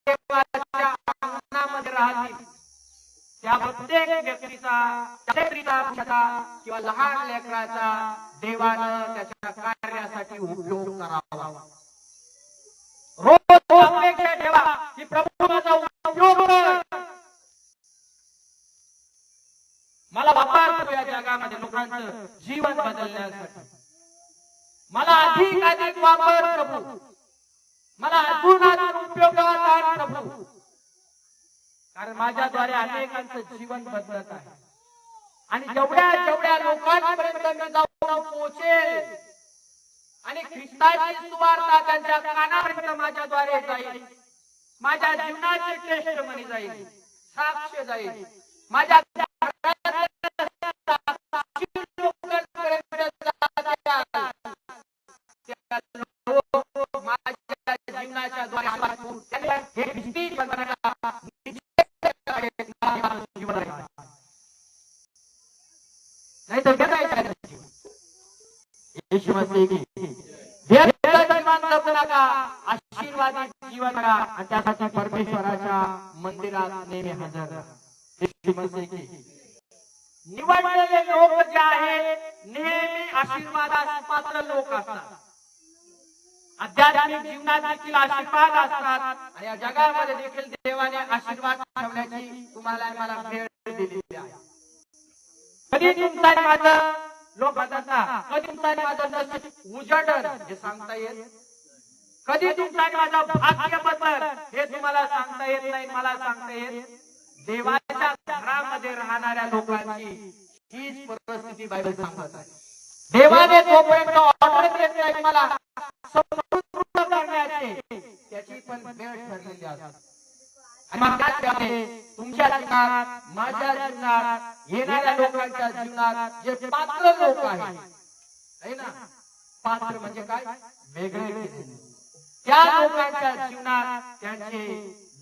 देवाच्या अंगणामध्ये राहतील त्या प्रत्येक व्यक्तीचा किंवा लहान लेकराचा देवानं त्याच्या कार्यासाठी उपयोग करावा। रोज अपेक्षा ठेवा की प्रभू माझा उपयोग कर, मला वापर या जगामध्ये लोकांचं जीवन बदलण्यासाठी, मला अधिक वापर प्रभू, मला अजून उपयोगात आण प्रभू, कारण माझ्याद्वारे अनेकांचं जीवन बदलत आहे आणि जेवढ्या लोकांपर्यंत मी जाऊन पोहोचेल आणि ख्रिस्ताची सुवार्ता त्यांच्या कानापर्यंत माझ्याद्वारे जाईल, माझ्या जीवनाची टेस्टमनी जाईल, साक्ष जाईल, माझ्या जीवनाच्या द्वारे हे ख्रिस्ती नहीं तो यीशु मसीह की जीवन जगू नका, आशीर्वादी जीवन जगा आणि त्यासाठी परमेश्वराच्या मंदिरात नेहमी हजर राहा। यीशु मसीह की निवडलेले लोक जे आहेत नेहमी आशीर्वादास पात्र लोक असतात, आध्यात्मिक जीवनात देखील आशीर्वाद असतात आणि या जगामध्ये देखील देवाने आशीर्वाद ठेवण्याची तुम्हाला मला वेळ दिलेली आहे। कधी तुमचा माझं लोक बदलता, कधी तुमचा माझं नशीब उजळल हे सांगता येत, कधी तुमचा माझं भाग्य बदल हे तुम्हाला सांगता येत नाही, मला सांगता येत। देवाच्या घरामध्ये राहणाऱ्या लोकांची हीच परिस्थिती बायबल सांगत आहे। देवाने जोपर्यंत ऑर्डर देत नाही मला संपूर्ण करण्याचे, त्याची पण वेळ ठरलेली असते आणि मग त्यामध्ये तुमच्या जीवनात, माझ्या जीवनात, येणाऱ्या लोकांच्या जीवनात जे पात्र लोक आहेत, है ना, पात्र म्हणजे काय, वेगळे केलेले, त्या लोकांच्या जीवनात त्यांचे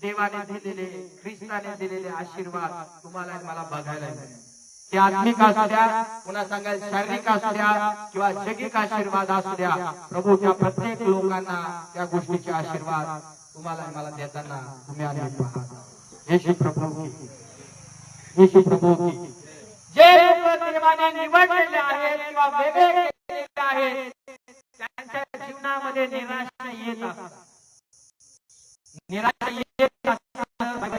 देवाने दिलेले, ख्रिस्ताने दिलेले आशीर्वाद तुम्हाला मला बघायला मिळेल। ते आत्मिक असू द्या, पुन्हा सांगायचं शारीरिक असू द्या किंवा जगिक आशीर्वाद असू द्या, प्रभूच्या प्रत्येक लोकांना त्या गोष्टीचे आशीर्वाद तुम्हाला मला देताना तुम्ही आले पहा। यीशु प्रभू की, यीशु प्रभू की। जे लोक देवाने निवडलेले आहेत किंवा वेगळे केलेले आहेत त्यांच्या जीवनामध्ये निराशा येत असतात, निराशा येत असतात, माझ्या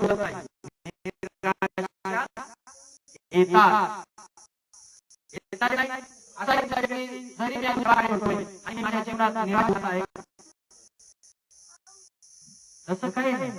जीवनात निराशा आहे तसं काही नाही।